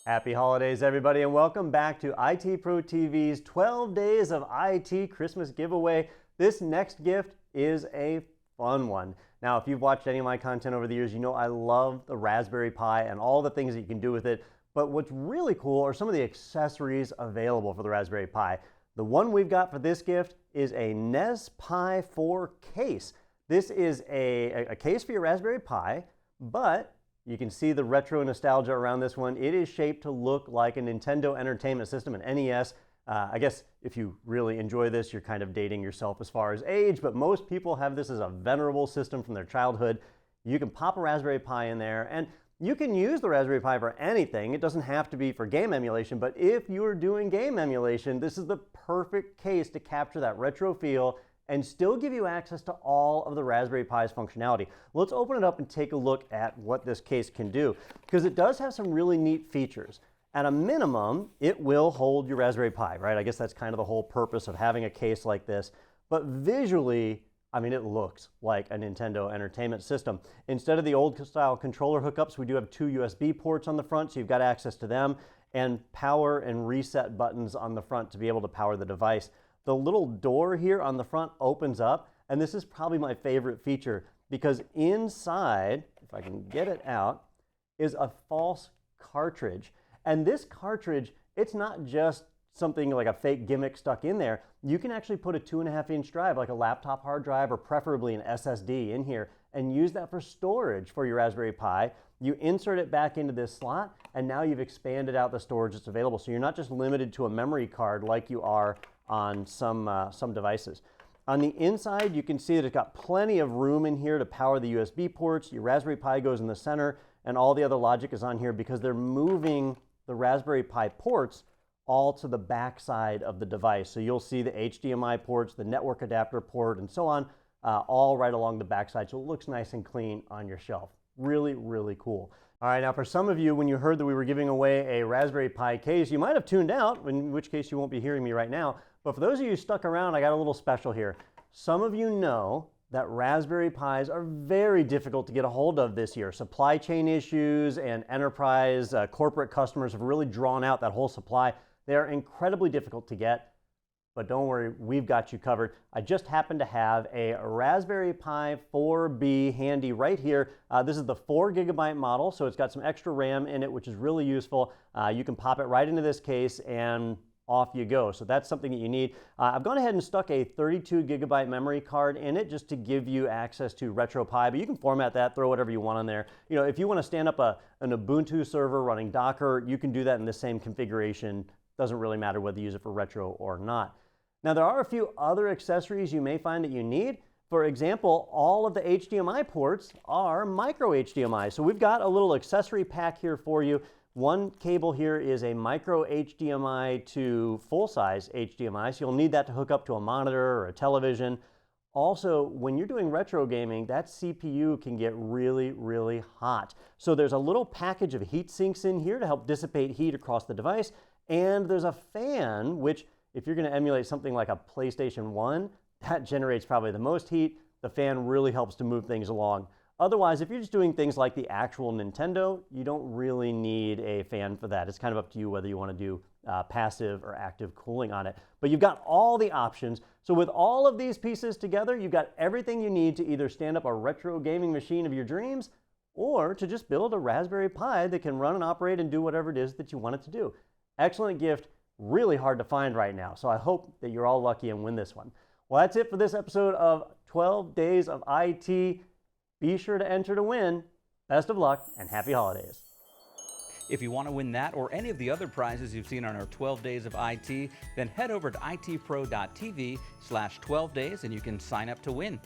Happy holidays, everybody, and welcome back to IT Pro TV's 12 Days of IT Christmas giveaway. This next gift is a fun one. Now, if you've watched any of my content over the years, you know I love the Raspberry Pi and all the things that you can do with it. But what's really cool are some of the accessories available for the Raspberry Pi. The one we've got for this gift is a NESPi 4 case. This is a case for your Raspberry Pi, but you can see the retro nostalgia around this one. It is shaped to look like a Nintendo Entertainment System, an NES. I guess if you really enjoy this, you're kind of dating yourself as far as age, but most people have this as a venerable system from their childhood. You can pop a Raspberry Pi in there, and you can use the Raspberry Pi for anything. It doesn't have to be for game emulation, but if you're doing game emulation, this is the perfect case to capture that retro feel and still give you access to all of the Raspberry Pi's functionality. Let's open it up and take a look at what this case can do, because it does have some really neat features. At a minimum, it will hold your Raspberry Pi, right? I guess that's kind of the whole purpose of having a case like this. But visually, I mean, it looks like a Nintendo Entertainment System. Instead of the old style controller hookups, we do have two USB ports on the front, so you've got access to them, and power and reset buttons on the front to be able to power the device. The little door here on the front opens up, and this is probably my favorite feature because inside, if I can get it out, is a false cartridge. And this cartridge, it's not just something like a fake gimmick stuck in there. You can actually put a 2.5-inch drive, like a laptop hard drive or preferably an SSD in here, and use that for storage for your Raspberry Pi. You insert it back into this slot, and now you've expanded out the storage that's available. So you're not just limited to a memory card like you are on some devices. On the inside, you can see that it's got plenty of room in here to power the USB ports. Your Raspberry Pi goes in the center, and all the other logic is on here because they're moving the Raspberry Pi ports all to the back side of the device. So you'll see the HDMI ports, the network adapter port, and so on, all right along the back side. So it looks nice and clean on your shelf. Really, really cool. All right, now for some of you, when you heard that we were giving away a Raspberry Pi case, you might have tuned out, in which case you won't be hearing me right now. But for those of you who stuck around, I got a little special here. Some of you know that Raspberry Pis are very difficult to get a hold of this year. Supply chain issues and enterprise corporate customers have really drawn out that whole supply. They are incredibly difficult to get. But don't worry, we've got you covered. I just happen to have a Raspberry Pi 4B handy right here. This is the 4GB model, so it's got some extra RAM in it, which is really useful. You can pop it right into this case and off you go. So that's something that you need. I've gone ahead and stuck a 32GB memory card in it just to give you access to RetroPie, but you can format that, throw whatever you want on there. You know, if you want to stand up an Ubuntu server running Docker, you can do that in the same configuration. Doesn't really matter whether you use it for retro or not. Now, there are a few other accessories you may find that you need. For example, all of the HDMI ports are micro HDMI. So we've got a little accessory pack here for you. One cable here is a micro HDMI to full-size HDMI, so you'll need that to hook up to a monitor or a television. Also, when you're doing retro gaming, that CPU can get really, really hot. So there's a little package of heat sinks in here to help dissipate heat across the device, and there's a fan, which if you're going to emulate something like a PlayStation 1, that generates probably the most heat. The fan really helps to move things along. Otherwise, if you're just doing things like the actual Nintendo, you don't really need a fan for that. It's kind of up to you whether you want to do passive or active cooling on it. But you've got all the options. So with all of these pieces together, you've got everything you need to either stand up a retro gaming machine of your dreams or to just build a Raspberry Pi that can run and operate and do whatever it is that you want it to do. Excellent gift. Really hard to find right now. So I hope that you're all lucky and win this one. Well, that's it for this episode of 12 Days of IT. Be sure to enter to win. Best of luck and happy holidays. If you want to win that or any of the other prizes you've seen on our 12 Days of IT, then head over to itpro.tv/12days and you can sign up to win.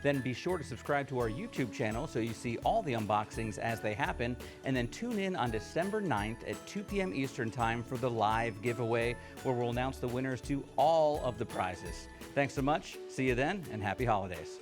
Then be sure to subscribe to our YouTube channel so you see all the unboxings as they happen, and then tune in on December 9th at 2 p.m. Eastern Time for the live giveaway where we'll announce the winners to all of the prizes. Thanks so much, see you then, and happy holidays.